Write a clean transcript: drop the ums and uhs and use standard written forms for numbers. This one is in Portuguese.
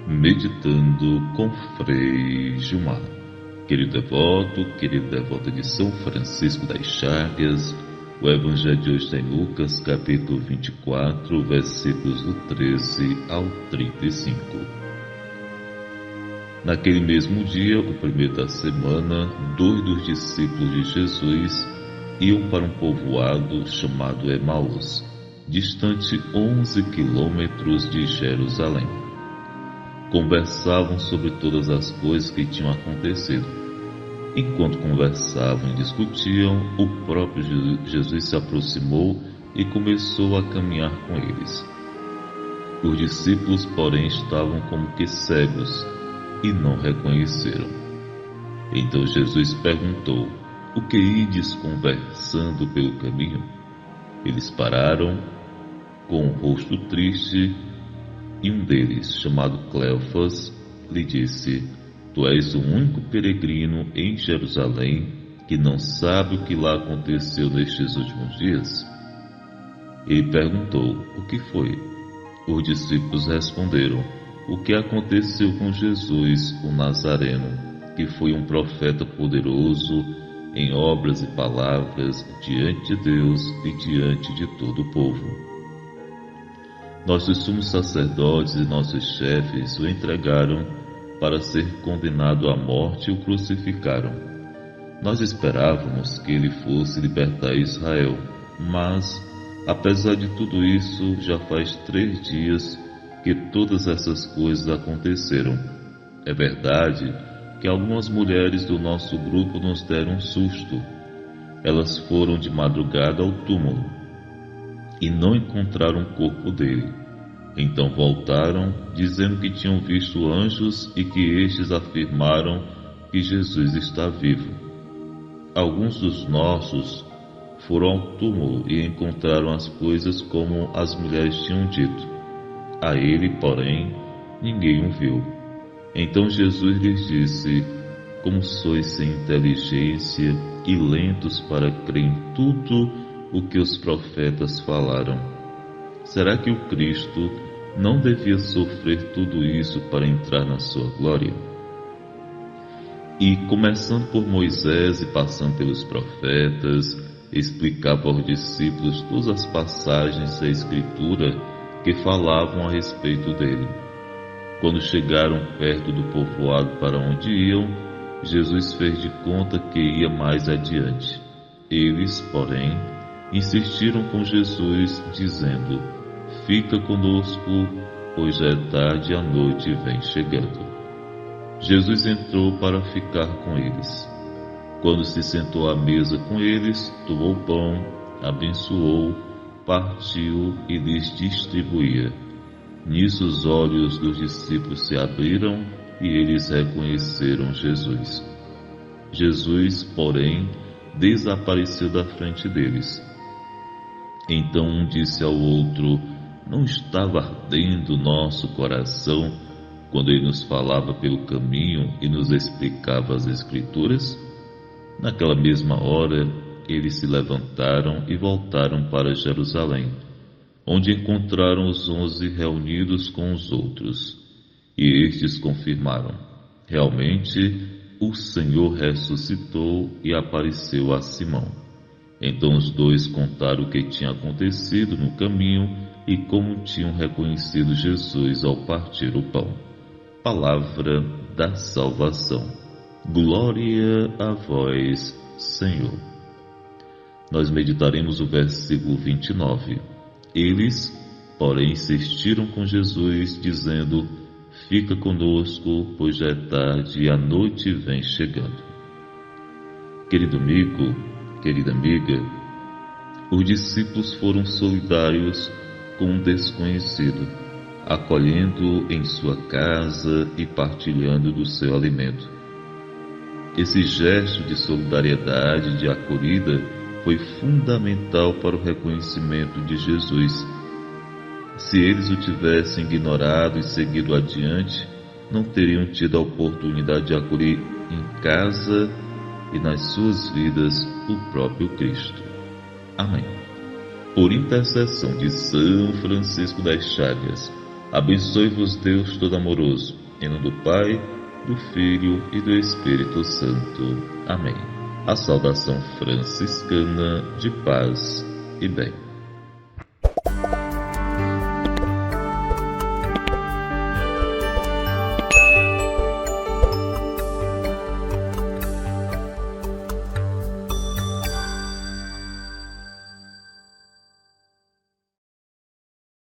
Meditando com Frei Gilmar. Querido devota de São Francisco das Chagas, o Evangelho de hoje está em Lucas, capítulo 24, versículos do 13 ao 35. Naquele mesmo dia, o primeiro da semana, 2 dos discípulos de Jesus iam para um povoado chamado Emaús, distante 11 quilômetros de Jerusalém. Conversavam sobre todas as coisas que tinham acontecido. Enquanto conversavam e discutiam, o próprio Jesus se aproximou e começou a caminhar com eles. Os discípulos, porém, estavam como que cegos e não reconheceram. Então Jesus perguntou: "O que ides conversando pelo caminho?" Eles pararam com o rosto triste e um deles, chamado Cleofas, lhe disse: "Tu és o único peregrino em Jerusalém que não sabe o que lá aconteceu nestes últimos dias?" Ele perguntou: "O que foi?" Os discípulos responderam: "O que aconteceu com Jesus, o Nazareno, que foi um profeta poderoso em obras e palavras diante de Deus e diante de todo o povo. Nossos sumos sacerdotes e nossos chefes o entregaram para ser condenado à morte e o crucificaram. Nós esperávamos que ele fosse libertar Israel, mas, apesar de tudo isso, já faz 3 dias que todas essas coisas aconteceram. É verdade que algumas mulheres do nosso grupo nos deram um susto. Elas foram de madrugada ao túmulo e não encontraram o corpo dele. Então voltaram, dizendo que tinham visto anjos e que estes afirmaram que Jesus está vivo. Alguns dos nossos foram ao túmulo e encontraram as coisas como as mulheres tinham dito. A ele, porém, ninguém o viu." Então Jesus lhes disse: "Como sois sem inteligência e lentos para crer em tudo o que os profetas falaram. Será que o Cristo não devia sofrer tudo isso para entrar na sua glória?" E, começando por Moisés e passando pelos profetas, explicava aos discípulos todas as passagens da Escritura que falavam a respeito dele. Quando chegaram perto do povoado para onde iam, Jesus fez de conta que ia mais adiante. Eles, porém, insistiram com Jesus, dizendo: "Fica conosco, pois já é tarde e a noite vem chegando." Jesus entrou para ficar com eles. Quando se sentou à mesa com eles, tomou o pão, abençoou, partiu e lhes distribuía. Nisso os olhos dos discípulos se abriram e eles reconheceram Jesus. Jesus, porém, desapareceu da frente deles. Então um disse ao outro: "Não estava ardendo nosso coração quando ele nos falava pelo caminho e nos explicava as Escrituras?" Naquela mesma hora, eles se levantaram e voltaram para Jerusalém, onde encontraram os 11 reunidos com os outros. E estes confirmaram: "Realmente, o Senhor ressuscitou e apareceu a Simão." Então os dois contaram o que tinha acontecido no caminho e como tinham reconhecido Jesus ao partir o pão. Palavra da salvação. Glória a vós, Senhor. Nós meditaremos o versículo 29. Eles, porém, insistiram com Jesus, dizendo: "Fica conosco, pois já é tarde e a noite vem chegando." Querido amigo, querida amiga, os discípulos foram solidários com um desconhecido, acolhendo-o em sua casa e partilhando do seu alimento. Esse gesto de solidariedade e de acolhida foi fundamental para o reconhecimento de Jesus. Se eles o tivessem ignorado e seguido adiante, não teriam tido a oportunidade de acolher em casa e nas suas vidas o próprio Cristo. Amém. Por intercessão de São Francisco das Chagas, Abençoe-vos Deus Todo-Amoroso, em nome do Pai, do Filho e do Espírito Santo. Amém. A saudação franciscana de paz e bem.